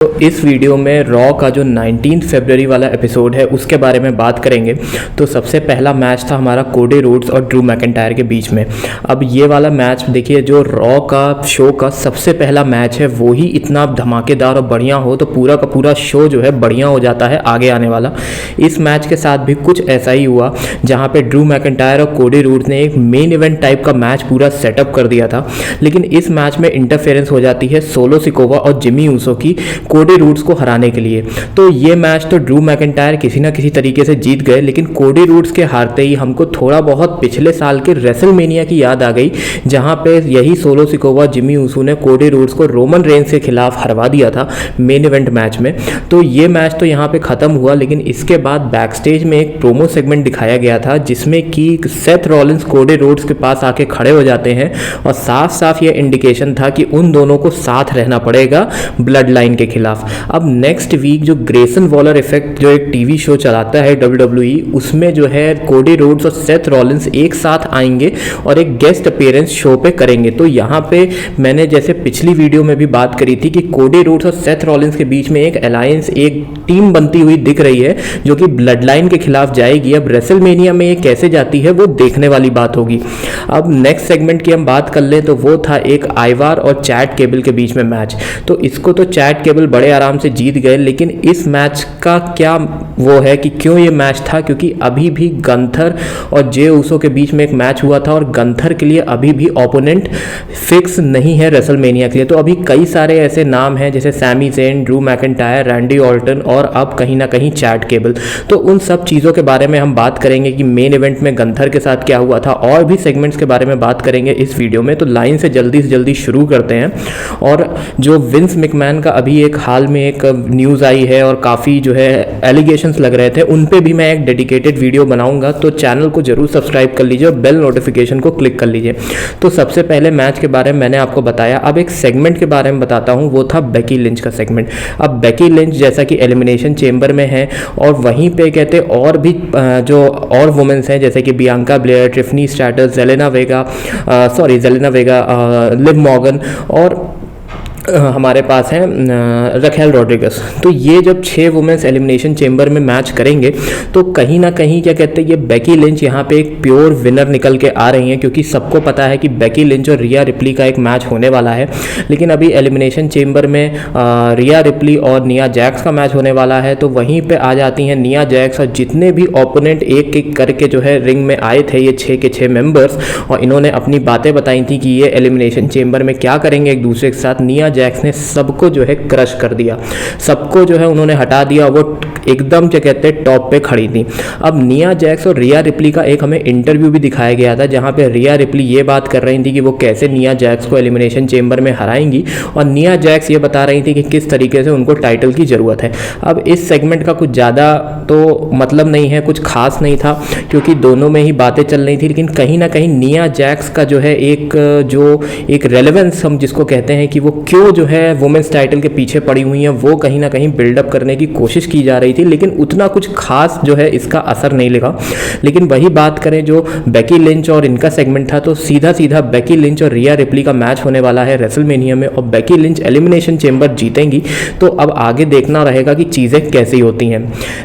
तो इस वीडियो में रॉ का जो 19 फरवरी वाला एपिसोड है उसके बारे में बात करेंगे। तो सबसे पहला मैच था हमारा कोडी रोड्स और ड्रू मैकिंटायर के बीच में। अब ये वाला मैच देखिए, जो रॉ का शो का सबसे पहला मैच है वो ही इतना धमाकेदार और बढ़िया हो तो पूरा का पूरा शो जो है बढ़िया हो जाता है आगे आने वाला। इस मैच के साथ भी कुछ ऐसा ही हुआ जहाँ पे ड्रू मैकिंटायर और कोडी रोड्स ने एक मेन इवेंट टाइप का मैच पूरा सेटअप कर दिया था, लेकिन इस मैच में इंटरफेरेंस हो जाती है सोलो सिकोवा और जिमी ऊसो की कोडी रोड्स को हराने के लिए। तो ये मैच तो ड्रू मैकिंटायर किसी ना किसी तरीके से जीत गए, लेकिन कोडी रोड्स के हारते ही हमको थोड़ा बहुत पिछले साल के रेसलमेनिया की याद आ गई, जहां पे यही सोलो सिकोवा जिमी ऊसो ने कोडी रोड्स को रोमन रेंस के खिलाफ हरवा दिया था मेन इवेंट मैच में। तो ये मैच तो यहाँ पे खत्म हुआ, लेकिन इसके बाद बैक स्टेज में एक प्रोमो सेगमेंट दिखाया गया था जिसमें कि सेथ रॉलिंस कोडी रोड्स के पास आके खड़े हो जाते हैं और साफ साफ ये इंडिकेशन था कि उन दोनों को साथ रहना पड़ेगा ब्लड लाइन के खिलाफ। अब नेक्स्ट वीक जो ग्रेसन वॉलर इफेक्ट जो एक टीवी शो चलाता है WWE, उसमें जो है कोडी रोड्स और सेथ रॉलिंस एक साथ आएंगे और एक गेस्ट अपीयरेंस शो पे करेंगे। तो यहाँ पे मैंने जैसे पिछली वीडियो में भी बात करी थी कि कोडी रोड्स और सेथ रॉलिंस के बीच में एक अलायंस, एक टीम बनती हुई दिख रही है जो कि ब्लड लाइन के खिलाफ जाएगी। अब रेसलमेनिया में ये कैसे जाती है वो देखने वाली बात होगी। अब नेक्स्ट सेगमेंट की हम बात कर लें तो वो था एक आइवार और चैट केबल के बीच में मैच। तो इसको तो चैट केबल बड़े आराम से जीत गए, लेकिन इस मैच का क्या वो है कि क्यों ये मैच था, क्योंकि अभी भी गंथर और जे ऊसो के बीच में एक मैच हुआ था और गंथर के लिए अभी भी ओपोनेंट फिक्स नहीं है रेसलमेनिया के लिए। तो अभी कई सारे ऐसे नाम हैं जैसे Sammy Zayn, Drew McIntyre, Randy Orton और अब कहीं ना कहीं चैट केबल। तो उन सब चीज़ों के बारे में हम बात करेंगे कि मेन इवेंट में गंथर के साथ क्या हुआ था, और भी सेगमेंट्स के बारे में बात करेंगे इस वीडियो में। तो लाइन से जल्दी शुरू करते हैं। और जो विंस मैकमैन का अभी एक हाल में एक न्यूज़ आई है और काफ़ी जो है एलिगेशंस लग रहे थे, उन पे भी मैं एक डेडिकेटेड वीडियो बनाऊंगा, तो चैनल को जरूर सब्सक्राइब कर लीजिए और बेल नोटिफिकेशन को क्लिक कर लीजिए। तो सबसे पहले मैच के बारे में मैंने आपको बताया, अब एक सेगमेंट के बारे में बताता हूं, वो था बेकी लिंच का सेगमेंट। अब बेकी लिंच जैसा कि एलिमिनेशन चेंबर में है और वहीं पे कहते और भी जो और वुमेन्स हैं जैसे कि Bianca Belair, Tiffany Stratton, Zelina Vega, Liv Morgan और हमारे पास हैं रखेल रॉड्रिगस। तो ये जब 6 वुमेन्स एलिमिनेशन चेंबर में मैच करेंगे तो कहीं ना कहीं क्या कहते हैं, ये बेकी लिंच यहाँ पे एक प्योर विनर निकल के आ रही हैं, क्योंकि सबको पता है कि बेकी लिंच और रिया रिप्ली का एक मैच होने वाला है। लेकिन अभी एलिमिनेशन चेंबर में रिया रिप्ली और निया जैक्स का मैच होने वाला है। तो वहीं पर आ जाती हैं निया जैक्स और जितने भी ओपोनेंट एक एक करके जो है रिंग में आए थे, ये 6 के 6 मेंबर्स, और इन्होंने अपनी बातें बताई थी कि ये एलिमिनेशन चेंबर में क्या करेंगे एक दूसरे के साथ। निया जैक्स ने सबको जो है क्रश कर दिया, सबको जो है उन्होंने हटा दिया, वो एकदम क्या कहते हैं टॉप पे खड़ी थी। अब निया जैक्स और रिया रिप्ली का एक हमें इंटरव्यू भी दिखाया गया था जहां पे रिया रिप्ली ये बात कर रही थी कि वो कैसे निया जैक्स को एलिमिनेशन चेंबर में हराएंगी, और निया जैक्स ये बता रही थी कि किस तरीके से उनको टाइटल की ज़रूरत है। अब इस सेगमेंट का कुछ ज़्यादा तो मतलब नहीं है, कुछ खास नहीं था क्योंकि दोनों में ही बातें चल रही थी, लेकिन कहीं ना कहीं निया जैक्स का जो है एक रेलेवेंस हम जिसको कहते हैं कि वो क्यों जो है वुमेन्स टाइटल के पीछे पड़ी हुई हैं, वो कहीं ना कहीं बिल्डअप करने की कोशिश की जा रही थी, लेकिन उतना कुछ खास जो है इसका असर नहीं लगा। लेकिन वही बात करें जो बेकी लिंच और इनका सेगमेंट था, तो सीधा बेकी लिंच और रिया रिप्ली का मैच होने वाला है रेसलमेनिया में और बेकी लिंच एलिमिनेशन चेंबर जीतेंगी। तो अब आगे देखना रहेगा कि चीज़ें कैसी होती हैं।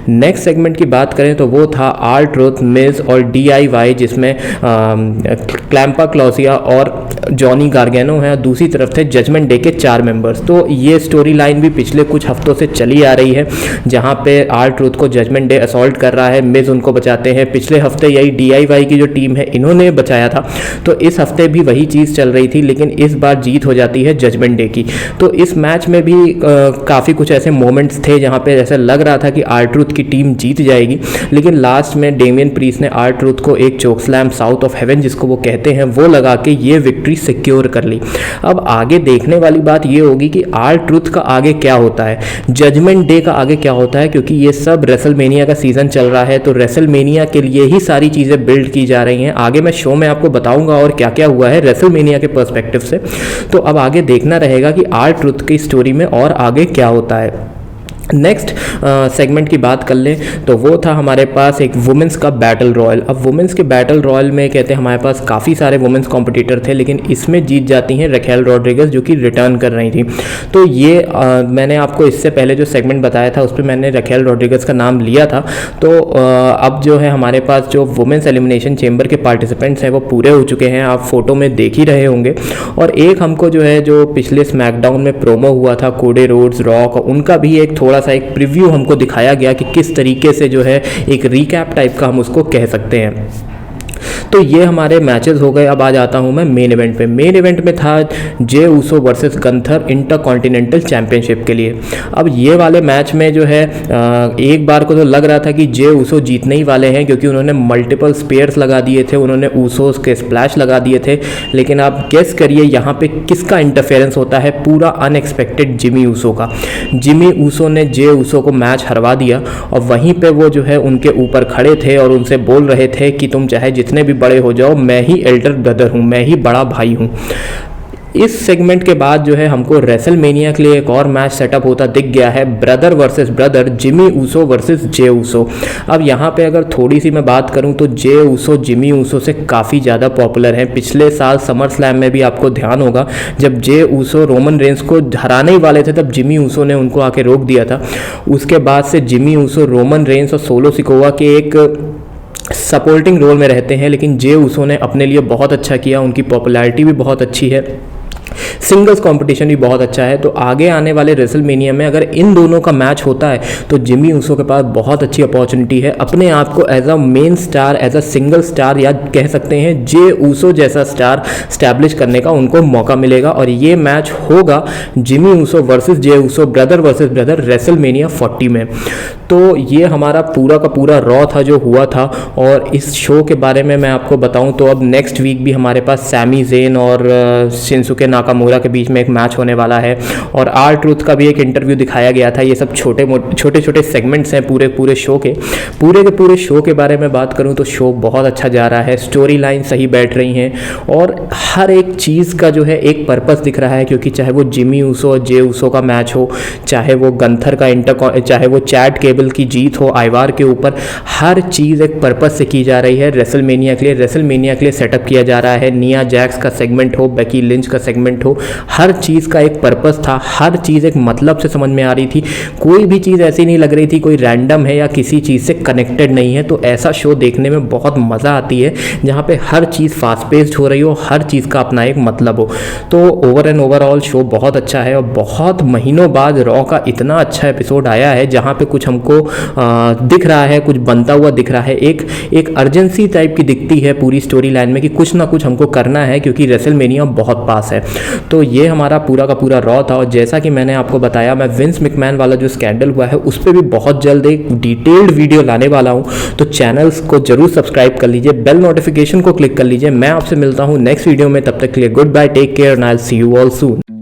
नेक्स्ट सेगमेंट की बात करें तो वो था R-Truth, मिज और DIY, जिसमें क्लैम्पा क्लॉसिया और जॉनी गार्गेनो है, दूसरी तरफ थे जजमेंट डे के 4 मेंबर्स। तो ये स्टोरी लाइन भी पिछले कुछ हफ्तों से चली आ रही है जहां पे R-Truth को जजमेंट डे असॉल्ट कर रहा है, मिज उनको बचाते हैं। पिछले हफ्ते यही DIY की जो टीम है इन्होंने बचाया था, तो इस हफ्ते भी वही चीज़ चल रही थी, लेकिन इस बार जीत हो जाती है जजमेंट डे की। तो इस मैच में भी काफ़ी कुछ ऐसे मोमेंट्स थे जहाँ पे ऐसा लग रहा था कि R-Truth की टीम जीत जाएगी, लेकिन लास्ट में डेमियन प्रीस्ट ने R-Truth को एक choke slam south of heaven जिसको वो कहते हैं वो लगा के ये विक्ट्री सिक्योर कर ली। अब आगे देखने वाली बात ये होगी कि R-Truth का आगे क्या होता है, जजमेंट डे का आगे क्या होता है, क्योंकि ये सब रेसलमेनिया का सीजन चल रहा है, तो रेसलमेनिया के लिए ही सारी चीज़ें बिल्ड की जा रही हैं। आगे मैं शो में आपको बताऊंगा और क्या क्या हुआ है रेसलमेनिया के पर्सपेक्टिव से। तो अब आगे देखना रहेगा कि R-Truth की स्टोरी में और आगे क्या होता है। नेक्स्ट सेगमेंट की बात कर लें तो वो था हमारे पास एक वुमेंस का बैटल रॉयल। अब वुमेंस के बैटल रॉयल में कहते हैं हमारे पास काफ़ी सारे वुमेंस कॉम्पिटिटर थे, लेकिन इसमें जीत जाती हैं रखेल रॉड्रिगेज जो कि रिटर्न कर रही थी। तो ये मैंने आपको इससे पहले जो सेगमेंट बताया था उस पर मैंने रखेल रॉड्रिगेज का नाम लिया था। तो अब जो है हमारे पास जो वुमेंस एलिमिनेशन चेंबर के पार्टिसिपेंट्स हैं वो पूरे हो चुके हैं, आप फोटो में देख ही रहे होंगे। और एक हमको जो है जो पिछले स्मैकडाउन में प्रोमो हुआ था कोडी रोड्स रॉक, उनका भी एक थोड़ा सा एक प्रीव्यू हमको दिखाया गया कि किस तरीके से जो है एक रिकैप टाइप का हम उसको कह सकते हैं। तो ये हमारे मैचेस हो गए। अब आ जाता हूँ मैं मेन इवेंट पे। मेन इवेंट में था Jey Uso versus Gunther intercontinental championship के लिए। अब ये वाले मैच में जो है एक बार को तो लग रहा था कि जे ऊसो जीतने ही वाले हैं, क्योंकि उन्होंने मल्टीपल स्पेयर्स लगा दिए थे, उन्होंने ऊसोस के स्प्लैश लगा दिए थे। लेकिन आप गेस करिए यहाँ पे किसका इंटरफेरेंस होता है, पूरा अनएक्सपेक्टेड जिमी ऊसो का। जिमी ऊसो ने जे ऊसो को मैच हरवा दिया और वहीं पे वो जो है उनके ऊपर खड़े थे और उनसे बोल रहे थे कि तुम चाहे जितने भी बड़े हो जाओ, मैं ही एल्डर ब्रदर हूँ, मैं ही बड़ा भाई हूँ। इस सेगमेंट के बाद जो है हमको रेसलमेनिया के लिए एक और मैच सेटअप होता दिख गया है, brother versus brother, Jimmy Uso versus Jey Uso. अब यहाँ पे अगर थोड़ी सी मैं बात करूँ तो जे ऊसो जिमी ऊसो से काफ़ी ज़्यादा पॉपुलर हैं। पिछले साल समर स्लैम में भी आपको ध्यान होगा जब जे ऊसो रोमन रेंस को हराने ही वाले थे तब जिमी ऊसो ने उनको आके रोक दिया था। उसके बाद से जिमी ऊसो रोमन रेंस और सोलो सिकोवा के एक सपोर्टिंग रोल में रहते हैं, लेकिन जे ऊसो ने अपने लिए बहुत अच्छा किया, उनकी पॉपुलैरिटी भी बहुत अच्छी है, सिंगल्स कंपटीशन भी बहुत अच्छा है। तो आगे आने वाले रेसलमेनिया में अगर इन दोनों का मैच होता है तो जिमी ऊसो के पास बहुत अच्छी अपॉर्चुनिटी है अपने आप को as a main star, as a single star या कह सकते हैं जे ऊसो जैसा स्टार स्टैब्लिश करने का उनको मौका मिलेगा। और ये मैच होगा Jimmy Uso versus Jey Uso, brother versus brother, WrestleMania 40 में। तो ये हमारा पूरा का पूरा रॉ था जो हुआ था। और इस शो के बारे में मैं आपको बताऊं तो अब नेक्स्ट वीक भी हमारे पास सैमी ज़ेन और शिंसुके नाकामुरा के बीच में एक मैच होने वाला है, और आर ट्रूथ का भी एक इंटरव्यू दिखाया गया था। ये सब छोटे छोटे सेगमेंट्स हैं पूरे शो के। पूरे शो के बारे में बात करूं तो शो बहुत अच्छा जा रहा है, स्टोरी लाइन सही बैठ रही हैं और हर एक चीज़ का जो है एक पर्पस दिख रहा है। क्योंकि चाहे वो जिमी ऊसो और जे ऊसो का मैच हो, चाहे वो गंथर का चाहे वो चैड केबल की जीत हो आइवार के ऊपर, हर चीज़ एक पर्पस से की जा रही है। रेसलमेनिया के लिए सेटअप किया जा रहा है। निया जैक्स का सेगमेंट हो, बेकी लिंच का सेगमेंट हो, हर चीज़ का एक पर्पस था, हर चीज़ एक मतलब से समझ में आ रही थी। कोई भी चीज़ ऐसी नहीं लग रही थी कोई रैंडम है या किसी चीज़ से कनेक्टेड नहीं है। तो ऐसा शो देखने में बहुत मज़ा आती है जहाँ पे हर चीज़ फास्ट पेस्ड हो रही हो, हर चीज़ का अपना एक मतलब हो। तो ओवरऑल शो बहुत अच्छा है और बहुत महीनों बाद रॉ का इतना अच्छा एपिसोड आया है जहाँ पे कुछ हमको दिख रहा है, कुछ बनता हुआ दिख रहा है। एक अर्जेंसी टाइप की दिखती है पूरी स्टोरी लाइन में कि कुछ ना कुछ हमको करना है क्योंकि रेसलमेनिया बहुत पास है। तो ये हमारा पूरा का पूरा रॉ था। और जैसा कि मैंने आपको बताया, मैं विंस मैकमैन वाला जो स्कैंडल हुआ है उस पर भी बहुत जल्द एक डिटेल्ड वीडियो लाने वाला हूँ। तो चैनल्स को जरूर सब्सक्राइब कर लीजिए, बेल नोटिफिकेशन को क्लिक कर लीजिए। मैं आपसे मिलता हूँ नेक्स्ट वीडियो में, तब तक के लिए good bye, take care and I will see you all soon.